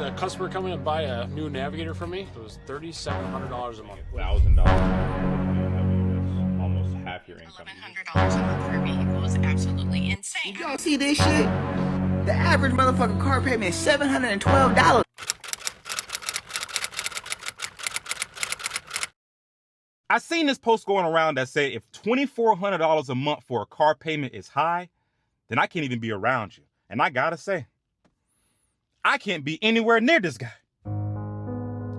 a customer come in and buy a new Navigator from me. It was $3,700 a month. $1,000. That's almost half your income. $1,100 a month for a vehicle is absolutely insane. Y'all see this shit? The average motherfucking car payment is $712. I seen this post going around that said if $2,400 a month for a car payment is high, then I can't even be around you. And I gotta say, I can't be anywhere near this guy.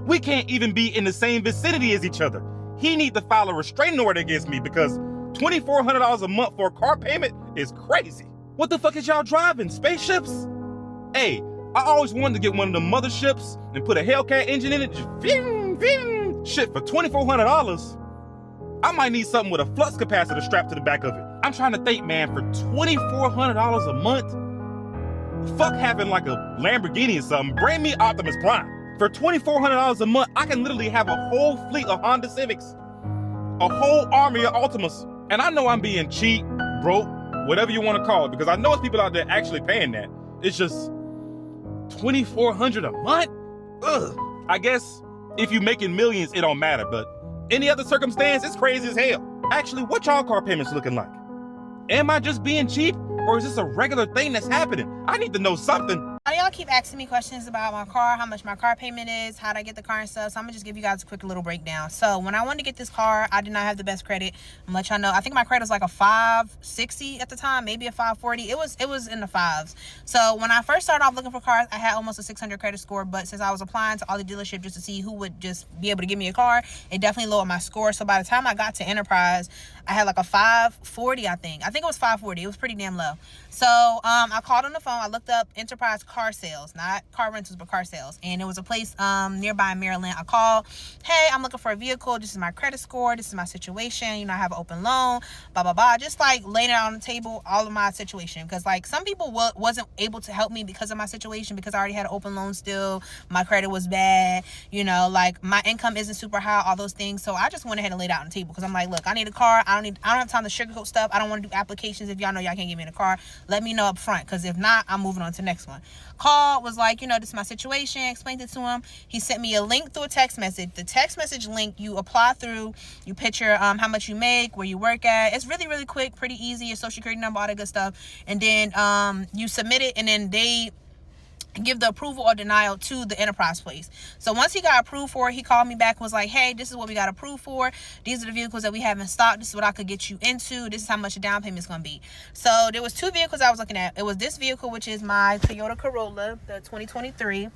We can't even be in the same vicinity as each other. He need to file a restraining order against me because $2,400 a month for a car payment is crazy. What the fuck is y'all driving? Spaceships? Hey, I always wanted to get one of the motherships and put a Hellcat engine in it. Just ving, ving. Shit, for $2,400, I might need something with a flux capacitor strapped to the back of it. I'm trying to think, man, for $2,400 a month, fuck having like a Lamborghini or something. Bring me Optimus Prime. For $2,400 a month, I can literally have a whole fleet of Honda Civics, a whole army of Altimas. And I know I'm being cheap, broke, whatever you want to call it, because I know it's people out there actually paying that. It's just $2,400 a month? Ugh. I guess if you making millions, it don't matter, but any other circumstance, it's crazy as hell. Actually, what y'all car payments looking like? Am I just being cheap, or is this a regular thing that's happening? I need to know something. Y'all keep asking me questions about my car, how much my car payment is, how I get the car and stuff. So I'm gonna just give you guys a quick little breakdown. So when I wanted to get this car, I did not have the best credit. I'm gonna let y'all know. I think my credit was like a 560 at the time, maybe a 540. It was in the fives. So when I first started off looking for cars, I had almost a 600 credit score. But since I was applying to all the dealerships just to see who would just be able to give me a car, it definitely lowered my score. So by the time I got to Enterprise, I had like a 540, I think it was 540. It was pretty damn low. So I called on the phone. I looked up Enterprise car sales, not car rentals, but car sales. And it was a place nearby Maryland. I called, hey, I'm looking for a vehicle. This is my credit score. This is my situation. You know, I have an open loan, blah, blah, blah. Just like laying it out on the table, all of my situation. Because like some people wasn't able to help me because of my situation, because I already had an open loan still. My credit was bad. You know, like my income isn't super high, all those things. So I just went ahead and laid it out on the table because I'm like, look, I need a car. I don't have time to sugarcoat stuff. I don't want to do applications if y'all know y'all can't give me a car. Let me know up front, because if not, I'm moving on to the next one. Call, was like, you know, this is my situation, explained it to him. He sent me a link through a text message. The text message link you apply through, you picture how much you make, where you work at. It's really, really quick, pretty easy, your social security number, all that good stuff. And then you submit it, and then they give the approval or denial to the Enterprise place. So once he got approved for it, he called me back and was like, hey, this is what we got approved for. These are the vehicles that we have in stock. This is what I could get you into. This is how much the down payment is going to be. So there was two vehicles I was looking at. It was this vehicle, which is my Toyota Corolla, the 2023.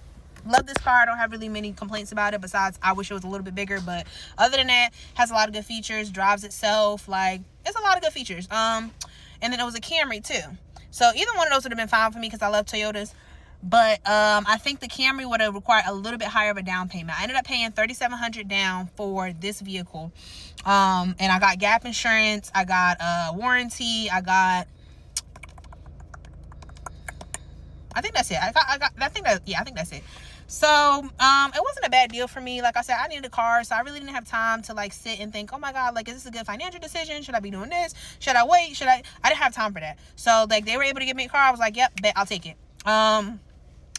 Love this car. I don't have really many complaints about it, besides I wish it was a little bit bigger. But other than that, has a lot of good features, drives itself. Like, it's a lot of good features. And then it was a Camry too. So either one of those would have been fine for me because I love Toyotas. But I think the Camry would have required a little bit higher of a down payment. I ended up paying $3,700 down for this vehicle. And I got gap insurance. I got warranty. I think that's it. I think that's it. So it wasn't a bad deal for me. Like I said, I needed a car, so I really didn't have time to like sit and think, oh my god, like, is this a good financial decision? Should I be doing this? Should I wait? I didn't have time for that. So like, they were able to give me a car. I was like, yep, bet, I'll take it.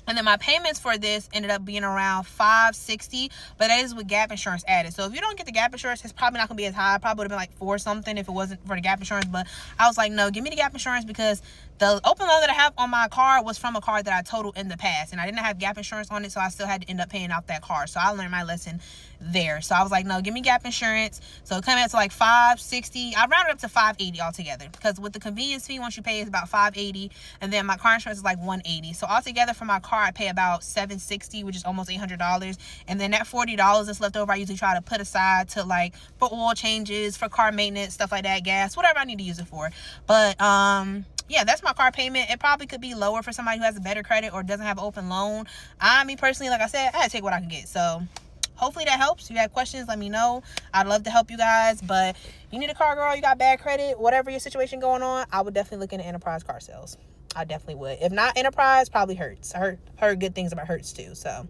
And then my payments for this ended up being around $560, but that is with gap insurance added. So if you don't get the gap insurance, it's probably not gonna be as high. It probably would have been like $4 something if it wasn't for the gap insurance. But I was like, no, give me the gap insurance, because the open loan that I have on my car was from a car that I totaled in the past, and I didn't have gap insurance on it, so I still had to end up paying off that car. So I learned my lesson there. So I was like, no, give me gap insurance. So it came out to like $560. I rounded up to $580 altogether, because with the convenience fee, once you pay, it's about $580, and then my car insurance is like $180. So altogether for my car, I pay about $760, which is almost $800. And then that $40 that's left over, I usually try to put aside to like for oil changes, for car maintenance, stuff like that, gas, whatever I need to use it for. But yeah, that's my car payment. It probably could be lower for somebody who has a better credit or doesn't have an open loan. Me personally, like I said, I had to take what I can get. So hopefully that helps. If you have questions, let me know. I'd love to help you guys. But you need a car, girl, you got bad credit, whatever your situation going on, I would definitely look into Enterprise car sales. I definitely would. If not Enterprise, probably Hertz. I heard good things about Hertz too. So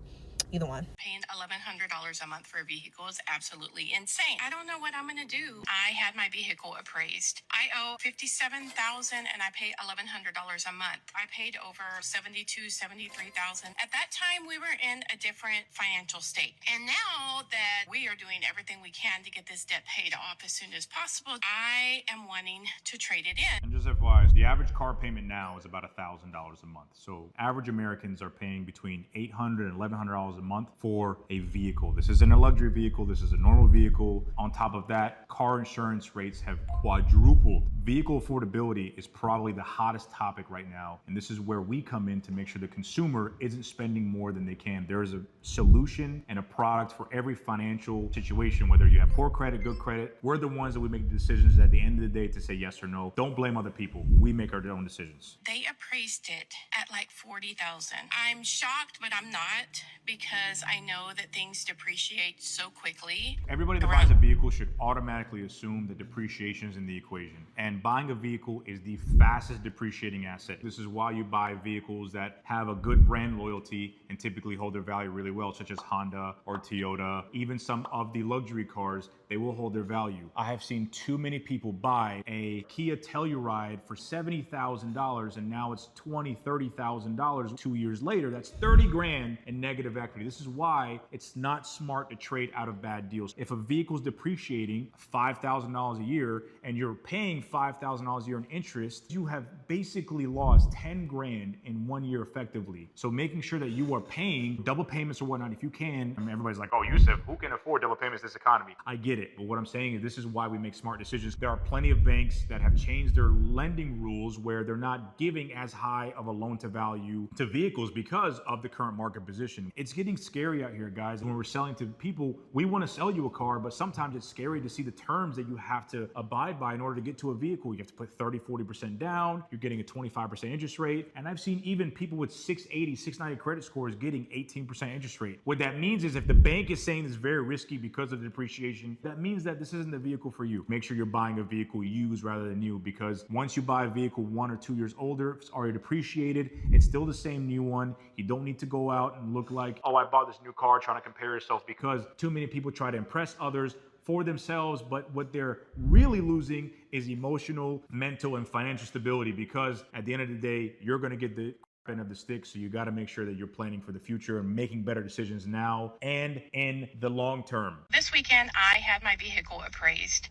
either one. Paying $1,100 a month for a vehicle is absolutely insane. I don't know what I'm going to do. I had my vehicle appraised. I owe $57,000 and I pay $1,100 a month. I paid over $72,000, $73,000. At that time, we were in a different financial state. And now that we are doing everything we can to get this debt paid off as soon as possible, I am wanting to trade it in. And just FYI, the average car payment now is about $1,000 a month. So average Americans are paying between $800 and $1,100 a month for a vehicle. This isn't a luxury vehicle. This is a normal vehicle. On top of that, car insurance rates have quadrupled. Vehicle affordability is probably the hottest topic right now. And this is where we come in to make sure the consumer isn't spending more than they can. There is a solution and a product for every financial situation, whether you have poor credit, good credit. We're the ones that we make the decisions at the end of the day to say yes or no. Don't blame other people. We make our own decisions. They appraised it at like $40,000. I'm shocked, but I'm not, because I know that things depreciate so quickly. Everybody that buys a vehicle should automatically assume that depreciation is in the equation. And buying a vehicle is the fastest depreciating asset. This is why you buy vehicles that have a good brand loyalty and typically hold their value really well, such as Honda or Toyota. Even some of the luxury cars, they will hold their value. I have seen too many people buy a Kia Telluride for $70,000 and now it's $20,000, $30,000 2 years later. That's 30 grand in negative equity. This is why it's not smart to trade out of bad deals. If a vehicle's depreciating $5,000 a year and you're paying $5,000 a year in interest, you have basically lost 10 grand in 1 year effectively. So making sure that you are paying double payments or whatnot, if you can. I mean, everybody's like, oh, Yusuf, who can afford double payments in this economy? I get it. But what I'm saying is this is why we make smart decisions. There are plenty of banks that have changed their lending rules where they're not giving as high of a loan to value to vehicles because of the current market position. It's getting scary out here, guys. When we're selling to people, we want to sell you a car, but sometimes it's scary to see the terms that you have to abide by in order to get to a vehicle. You have to put 30, 40% down. You're getting a 25% interest rate. And I've seen even people with 680, 690 credit scores getting 18% interest rate. What that means is if the bank is saying it's very risky because of the depreciation, that means that this isn't the vehicle for you. Make sure you're buying a vehicle used rather than new, because once you buy a vehicle 1 or 2 years older, it's already depreciated. It's still the same new one. You don't need to go out and look like, oh, I bought this new car, trying to compare yourself, because too many people try to impress others for themselves, but what they're really losing is emotional, mental, and financial stability, because at the end of the day, you're going to get the end of the stick. So you got to make sure that you're planning for the future and making better decisions now and in the long term. This weekend, I had my vehicle appraised.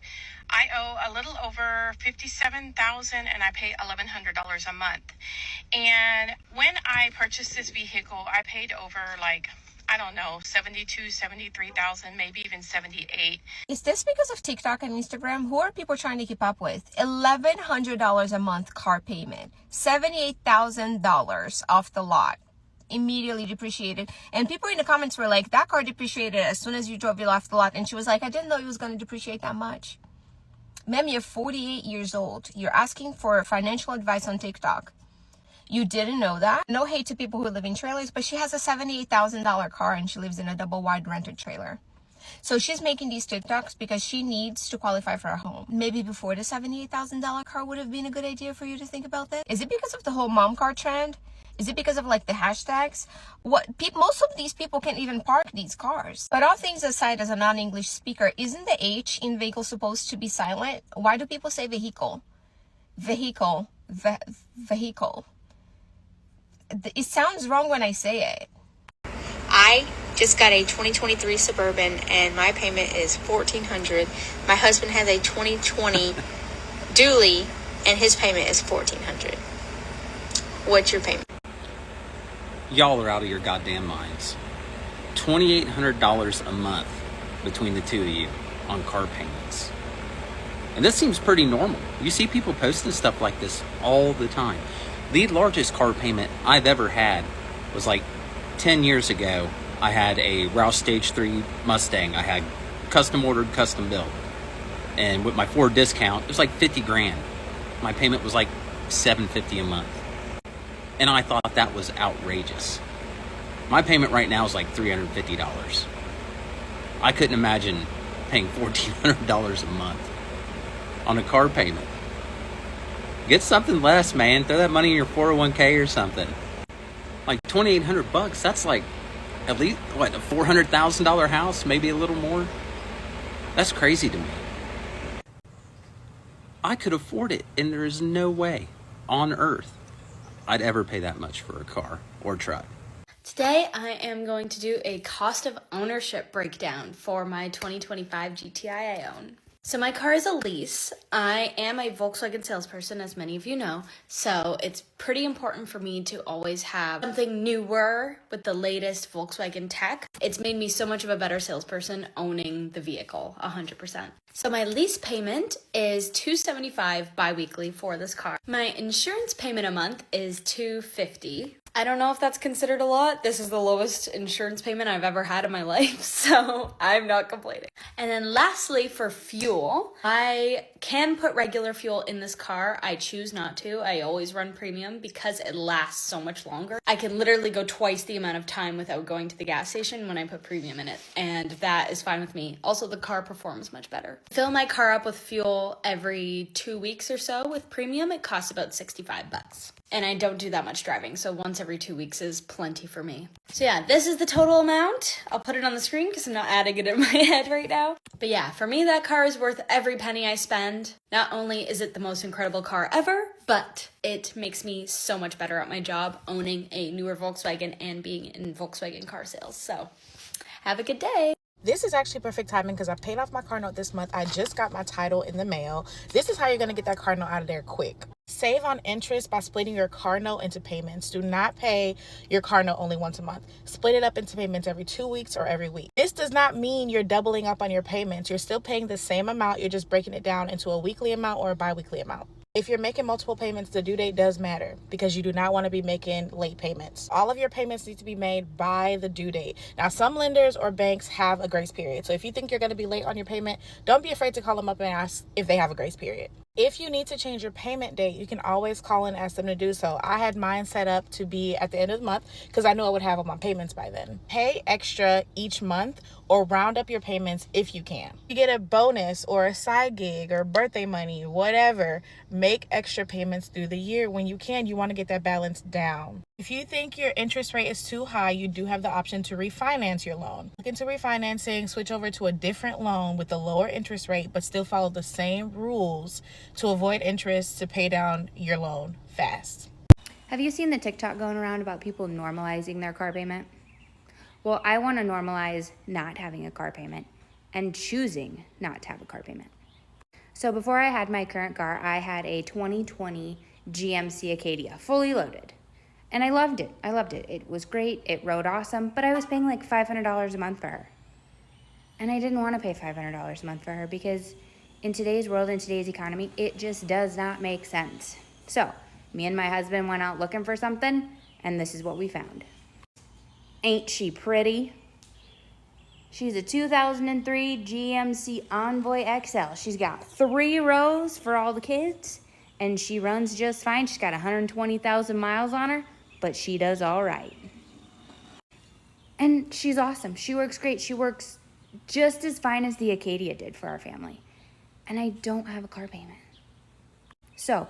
I owe a little over $57,000 and I pay $1,100 a month. And when I purchased this vehicle, I paid over I don't know, 72, 73,000, maybe even 78. Is this because of TikTok and Instagram? Who are people trying to keep up with? $1,100 a month car payment, $78,000 off the lot, immediately depreciated. And people in the comments were like, that car depreciated as soon as you drove it off the lot. And she was like, I didn't know it was going to depreciate that much. Ma'am, you're 48 years old. You're asking for financial advice on TikTok. You didn't know that. No hate to people who live in trailers, but she has a $78,000 car and she lives in a double wide rented trailer. So she's making these TikToks because she needs to qualify for a home. Maybe before the $78,000 car would have been a good idea for you to think about this. Is it because of the whole mom car trend? Is it because of the hashtags? Most of these people can't even park these cars. But all things aside, as a non-English speaker, isn't the H in vehicle supposed to be silent? Why do people say vehicle? Vehicle. Vehicle. It sounds wrong when I say it. I just got a 2023 Suburban and my payment is $1,400. My husband has a 2020 Dually and his payment is $1,400. What's your payment? Y'all are out of your goddamn minds. $2,800 a month between the two of you on car payments. And this seems pretty normal. You see people posting stuff like this all the time. The largest car payment I've ever had was 10 years ago. I had a Roush Stage 3 Mustang. I had custom ordered, custom built. And with my Ford discount, it was $50 grand. My payment was $750 a month. And I thought that was outrageous. My payment right now is $350. I couldn't imagine paying $1,400 a month on a car payment. Get something less, man. Throw that money in your 401k or something. $2,800 bucks. That's At least, what, a $400,000 house, maybe a little more? That's crazy to me. I could afford it, and there is no way on earth I'd ever pay that much for a car or truck. Today I am going to do a cost of ownership breakdown for my 2025 GTI I own. So my car is a lease. I am a Volkswagen salesperson, as many of you know, so it's pretty important for me to always have something newer with the latest Volkswagen tech. It's made me so much of a better salesperson owning the vehicle, 100%. So my lease payment is $275 bi-weekly for this car. My insurance payment a month is $250. I don't know if that's considered a lot. This is the lowest insurance payment I've ever had in my life, so I'm not complaining. And then lastly, for fuel, I can put regular fuel in this car. I choose not to. I always run premium because it lasts so much longer. I can literally go twice the amount of time without going to the gas station when I put premium in it, and that is fine with me. Also, the car performs much better. Fill my car up with fuel every 2 weeks or so. With premium, it costs about $65. And I don't do that much driving, so once every 2 weeks is plenty for me. So yeah, this is the total amount. I'll put it on the screen because I'm not adding it in my head right now. But yeah, for me, that car is worth every penny I spend. Not only is it the most incredible car ever, but it makes me so much better at my job owning a newer Volkswagen and being in Volkswagen car sales. So have a good day. This is actually perfect timing because I paid off my car note this month. I just got my title in the mail. This is how you're going to get that car note out of there quick. Save on interest by splitting your car note into payments. Do not pay your car note only once a month. Split it up into payments every 2 weeks or every week. This does not mean you're doubling up on your payments. You're still paying the same amount. You're just breaking it down into a weekly amount or a bi-weekly amount. If you're making multiple payments, the due date does matter because you do not want to be making late payments. All of your payments need to be made by the due date. Now, some lenders or banks have a grace period. So if you think you're going to be late on your payment, don't be afraid to call them up and ask if they have a grace period. If you need to change your payment date, you can always call and ask them to do so. I had mine set up to be at the end of the month because I knew I would have all my payments by then. Pay extra each month or round up your payments if you can. You get a bonus or a side gig or birthday money, whatever, make extra payments through the year when you can. You want to get that balance down. If you think your interest rate is too high, you do have the option to refinance your loan. Look into refinancing, switch over to a different loan with a lower interest rate, but still follow the same rules to avoid interest to pay down your loan fast. Have you seen the TikTok going around about people normalizing their car payment? Well, I want to normalize not having a car payment and choosing not to have a car payment. So before I had my current car, I had a 2020 GMC Acadia, fully loaded. And I loved it. It was great. It rode awesome, but I was paying like $500 a month for her. And I didn't want to pay $500 a month for her because in today's world, in today's economy, it just does not make sense. So me and my husband went out looking for something, and this is what we found. Ain't she pretty? She's a 2003 GMC Envoy XL. She's got 3 rows for all the kids, and she runs just fine. She's got 120,000 miles on her, but she does all right. And she's awesome. She works great. She works just as fine as the Acadia did for our family. And I don't have a car payment. So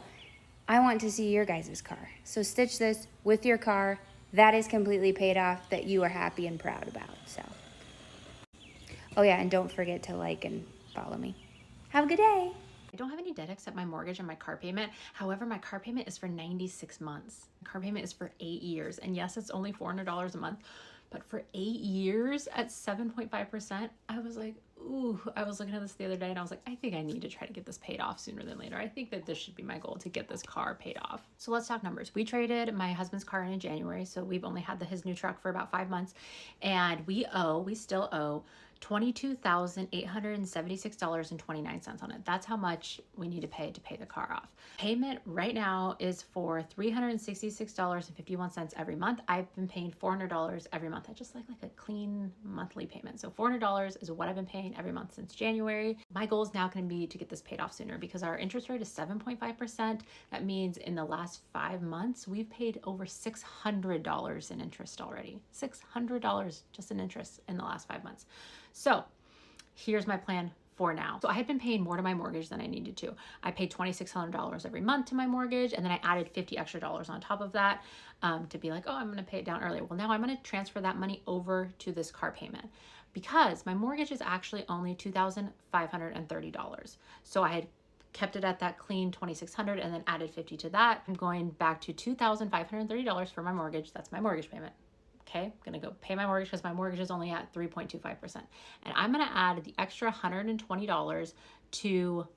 I want to see your guys' car. So stitch this with your car that is completely paid off, that you are happy and proud about. So, oh yeah, and don't forget to like and follow me. Have a good day. I don't have any debt except my mortgage and my car payment. However, my car payment is for 96 months. Car payment is for 8 years. And yes, it's only $400 a month, but for 8 years at 7.5%, I was like, ooh, I was looking at this the other day and I was like, I think I need to try to get this paid off sooner than later. I think that this should be my goal, to get this car paid off. So let's talk numbers. We traded my husband's car in January, so we've only had his new truck for about 5 months, and we still owe $22,876.29 on it. That's how much we need to pay the car off. Payment right now is for $366.51 every month. I've been paying $400 every month. I just like a clean monthly payment. So $400 is what I've been paying every month since January. My goal is now going to be to get this paid off sooner because our interest rate is 7.5%. That means in the last 5 months, we've paid over $600 in interest already. $600 just in interest in the last 5 months. So here's my plan for now. So I had been paying more to my mortgage than I needed to. I paid $2,600 every month to my mortgage, and then I added $50 extra on top of that to be like, oh, I'm going to pay it down earlier. Well, now I'm going to transfer that money over to this car payment because my mortgage is actually only $2,530. So I had kept it at that clean $2,600 and then added 50 to that. I'm going back to $2,530 for my mortgage. That's my mortgage payment. Okay, I'm gonna go pay my mortgage because my mortgage is only at 3.25%. And I'm gonna add the extra $120 to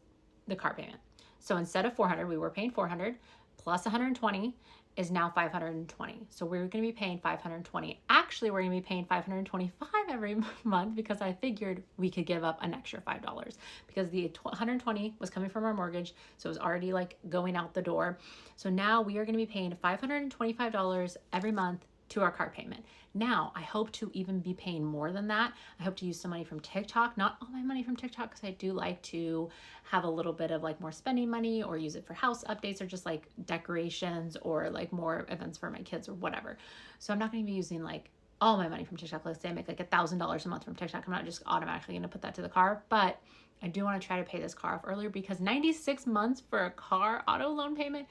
the car payment. So instead of $400, we were paying $400 plus $120 is now $520. So we're gonna be paying $520. Actually, we're gonna be paying $525 every month because I figured we could give up an extra $5 because the $120 was coming from our mortgage. So it was already like going out the door. So now we are gonna be paying $525 every month to our car payment. Now, I hope to even be paying more than that. I hope to use some money from TikTok, not all my money from TikTok, because I do like to have a little bit of like more spending money or use it for house updates or just like decorations or like more events for my kids or whatever. So I'm not going to be using like all my money from TikTok. Let's say I make like $1,000 a month from TikTok. I'm not just automatically going to put that to the car, but I do want to try to pay this car off earlier because 96 months for a car auto loan payment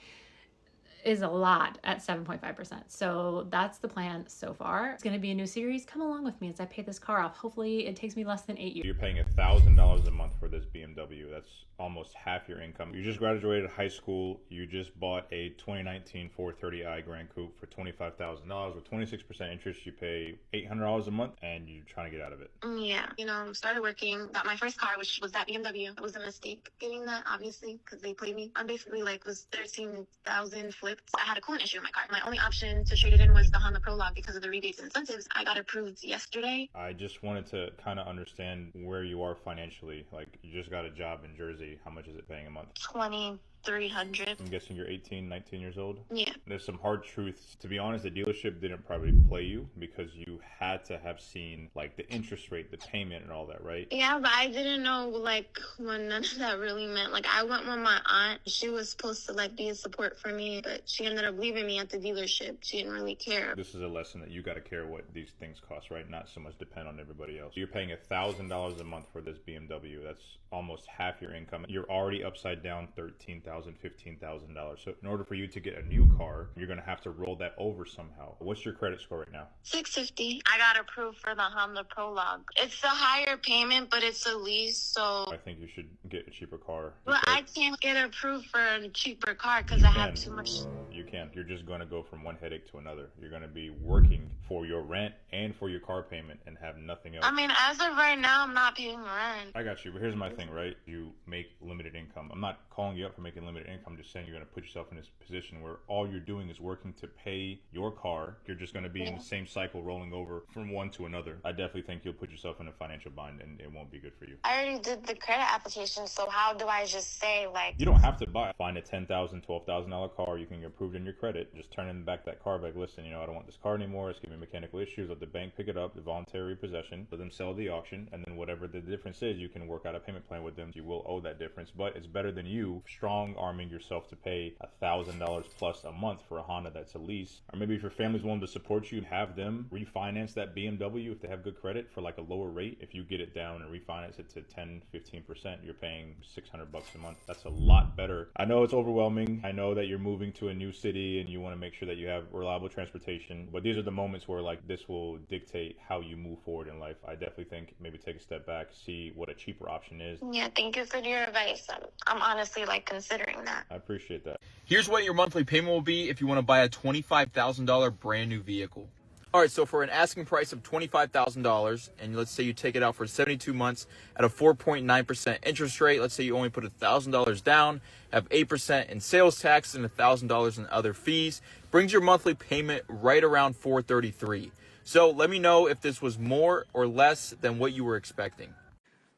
is a lot at 7.5%. So that's the plan so far. It's going to be a new series. Come along with me as I pay this car off. Hopefully it takes me less than 8 years. You're paying $1,000 a month for this BMW. That's almost half your income. You just graduated high school. You just bought a 2019 430i Grand Coupe for $25,000 with 26% interest. You pay $800 a month and you're trying to get out of it. Yeah, started working, got my first car, which was that BMW. It was a mistake getting that, obviously, because they played me. I basically was 13,000 flipped. I had a coolant issue in my car. My only option to trade it in was the Honda Prologue because of the rebates and incentives. I got approved yesterday. I just wanted to kind of understand where you are financially. Like, you just got a job in Jersey. How much is it paying a month? $2,300. I'm guessing you're 18, 19 years old? Yeah. There's some hard truths. To be honest, the dealership didn't probably play you because you had to have seen like the interest rate, the payment and all that, right? Yeah, but I didn't know what none of that really meant. I went with my aunt. She was supposed to be a support for me, but she ended up leaving me at the dealership. She didn't really care. This is a lesson that you got to care what these things cost, right? Not so much depend on everybody else. You're paying $1,000 a month for this BMW. That's almost half your income. You're already upside down $13,000, $15,000. So in order for you to get a new car, you're going to have to roll that over somehow. What's your credit score right now? 650. I got approved for the Honda Prologue. It's a higher payment, but it's a lease, so I think you should get a cheaper car. Well, I can't get approved for a cheaper car because I have too much. You can't. You're just going to go from one headache to another. You're going to be working for your rent and for your car payment and have nothing else. I mean, as of right now, I'm not paying rent. I got you, but here's my thing, right? You make limited income. I'm not calling you up for making limited income. I'm just saying you're going to put yourself in this position where all you're doing is working to pay your car. You're just going to be in the same cycle rolling over from one to another. I definitely think you'll put yourself in a financial bind and it won't be good for you. I already did the credit application, so how do I just say You don't have to find a $10,000, $12,000 car. You can get approved in your credit. Just turn in back that car, listen, I don't want this car anymore. It's giving me mechanical issues. Let the bank pick it up, the voluntary possession, let them sell the auction, and then whatever the difference is, you can work out a payment plan with them. You will owe that difference, but it's better than you strong arming yourself to pay $1,000 plus a month for a Honda that's a lease. Or maybe if your family's willing to support you, have them refinance that BMW if they have good credit for a lower rate. If you get it down and refinance it to 10-15%, you're paying $600 a month. That's a lot better. I know it's overwhelming. I know that you're moving to a new city and you want to make sure that you have reliable transportation, but these are the moments where this will dictate how you move forward in life. I definitely think maybe take a step back, see what a cheaper option is. Yeah, thank you for your advice. I'm honestly considering that. I appreciate that. Here's what your monthly payment will be if you want to buy a $25,000 brand new vehicle. All right, so for an asking price of $25,000, and let's say you take it out for 72 months at a 4.9% interest rate, let's say you only put $1,000 down, have 8% in sales tax and $1,000 in other fees, brings your monthly payment right around $433. So let me know if this was more or less than what you were expecting.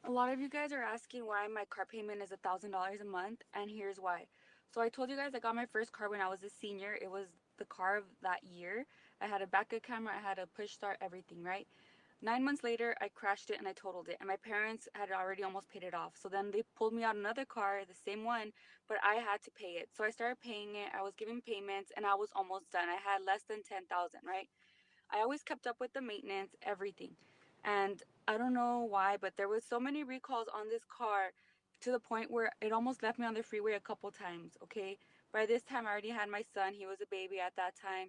A lot of you guys are asking why my car payment is $1,000 a month, and here's why. So I told you guys I got my first car when I was a senior. It was the car of that year. I had a backup camera, I had a push start, everything, right? 9 months later, I crashed it and I totaled it, and my parents had already almost paid it off. So then they pulled me out another car, the same one, but I had to pay it. So I started paying it. I was giving payments, and I was almost done. I had less than $10,000, right? I always kept up with the maintenance, everything. And I don't know why, but there was so many recalls on this car to the point where it almost left me on the freeway a couple times, okay? By this time, I already had my son. He was a baby at that time.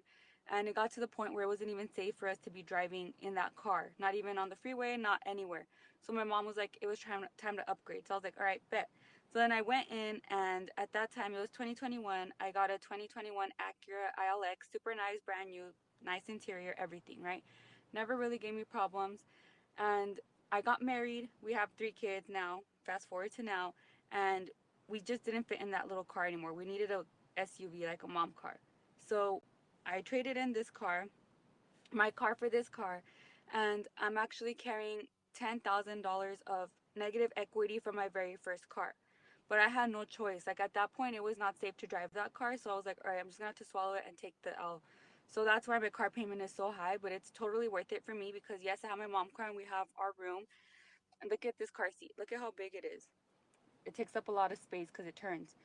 And it got to the point where it wasn't even safe for us to be driving in that car. Not even on the freeway, not anywhere. So my mom was like, it was time to upgrade. So I was like, all right, bet. So then I went in, and at that time, it was 2021. I got a 2021 Acura ILX, super nice, brand new, nice interior, everything, right? Never really gave me problems. And I got married. We have 3 kids now. Fast forward to now. And we just didn't fit in that little car anymore. We needed a SUV, like a mom car. So I traded in this car, my car for this car, and I'm actually carrying $10,000 of negative equity from my very first car. But I had no choice. Like at that point, it was not safe to drive that car. So I was like, all right, I'm just gonna have to swallow it and take the L. So that's why my car payment is so high, but it's totally worth it for me because yes, I have my mom car and we have our room. And look at this car seat. Look at how big it is. It takes up a lot of space because it turns.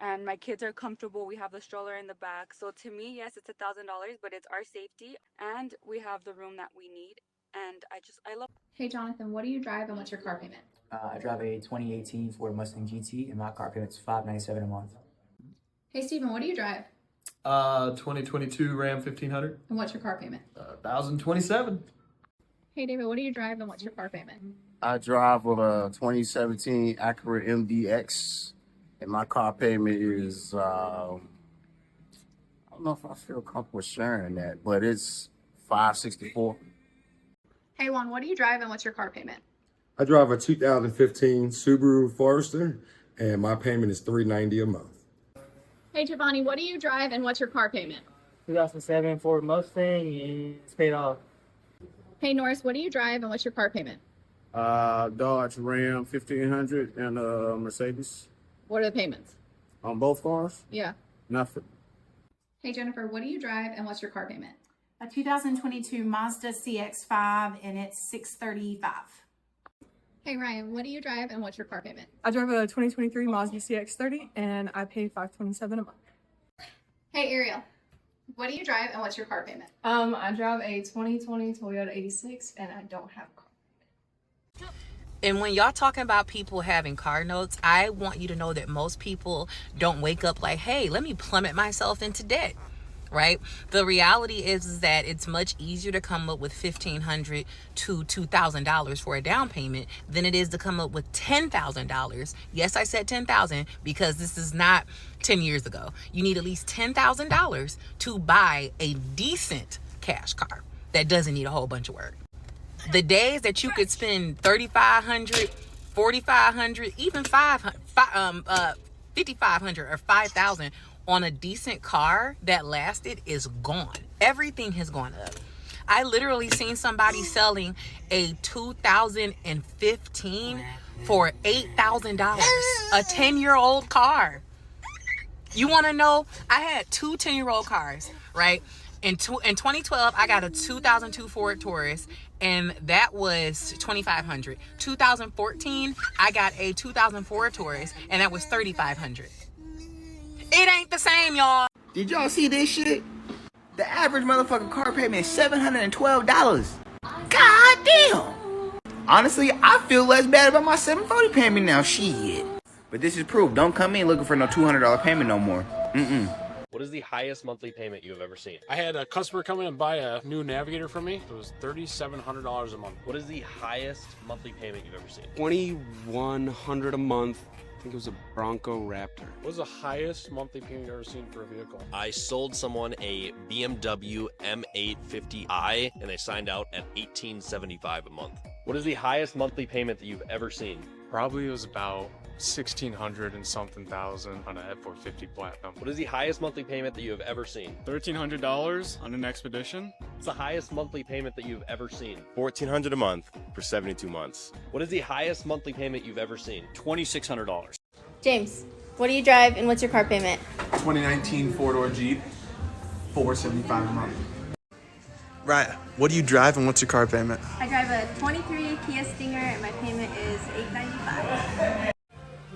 And my kids are comfortable. We have the stroller in the back. So to me, yes, it's $1,000, but it's our safety. And we have the room that we need. And I love. Hey Jonathan, what do you drive and what's your car payment? I drive a 2018 Ford Mustang GT and my car payment's $597 a month. Hey Steven, what do you drive 2022 Ram 1500. and what's your car payment? 1027. Hey David, what do you drive and what's your car payment? I drive with a 2017 Acura MDX, and my car payment is, I don't know if I feel comfortable sharing that, but it's $564. Hey Juan, what do you drive and what's your car payment? I drive a 2015 Subaru Forester, and my payment is $390 a month. Hey Giovanni, what do you drive and what's your car payment? 2007 Ford Mustang, and it's paid off. Hey Norris, what do you drive and what's your car payment? Dodge Ram 1500 and Mercedes. What are the payments? On both cars? Yeah. Nothing. Hey Jennifer, what do you drive and what's your car payment? A 2022 Mazda CX-5 and it's $635. Hey Ryan, what do you drive and what's your car payment? I drive a 2023 Mazda CX-30 and I pay $527 a month. Hey Ariel, what do you drive and what's your car payment? I drive a 2020 Toyota 86 and I don't have a car. And when y'all talking about people having car notes, I want you to know that most people don't wake up like, hey, let me plummet myself into debt, right? The reality is that it's much easier to come up with $1,500 to $2,000 for a down payment than it is to come up with $10,000. Yes, I said $10,000 because this is not 10 years ago. You need at least $10,000 to buy a decent cash car that doesn't need a whole bunch of work. The days that you could spend $3,500, $4,500, even $5,500 or $5,000 on a decent car that lasted is gone. Everything has gone up. I literally seen somebody selling a 2015 for $8,000, a 10-year-old car. You want to know? I had 2 10-year-old cars, right? In 2012, I got a 2002 Ford Taurus, and that was $2,500. 2014, I got a 2004 Taurus, and that was $3,500. It ain't the same, y'all. Did y'all see this shit? The average motherfucking car payment is $712. God damn. Honestly, I feel less bad about my $740 payment now. Shit. But this is proof. Don't come in looking for no $200 payment no more. What is the highest monthly payment you have ever seen? I had a customer come in and buy a new Navigator from me. It was $3,700 a month. What is the highest monthly payment you've ever seen? $2,100 a month. I think it was a Bronco Raptor. What was the highest monthly payment you've ever seen for a vehicle? I sold someone a BMW M850i and they signed out at $1,875 a month. What is the highest monthly payment that you've ever seen? Probably it was about 1,600 and something thousand on a F450 Platinum. What is the highest monthly payment that you have ever seen? $1,300 on an Expedition. What's the highest monthly payment that you've ever seen? $1,400 a month for 72 months. What is the highest monthly payment you've ever seen? $2,600. James, what do you drive and what's your car payment? 2019 four-door Jeep, $475 a month. Right. What do you drive and what's your car payment? I drive a 23 Kia Stinger and my payment is $895.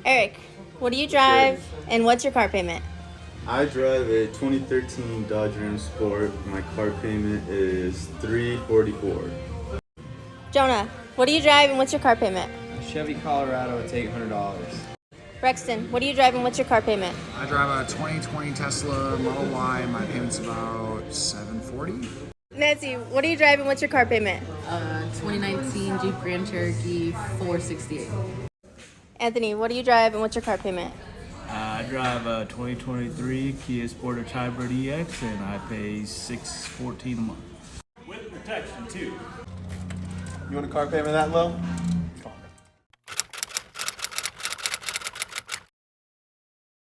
Eric, what do you drive and what's your car payment? I drive a 2013 Dodge Ram Sport. My car payment is $344. Jonah, what do you drive and what's your car payment? Chevy Colorado, it's $800. Rexton, what do you drive and what's your car payment? I drive a 2020 Tesla Model Y. My payment's about $740. Nancy, what do you drive and what's your car payment? 2019 Jeep Grand Cherokee, $468. Anthony, what do you drive and what's your car payment? I drive a 2023 Kia Sportage Hybrid EX and I pay $614 a month. With protection too. You want a car payment that low?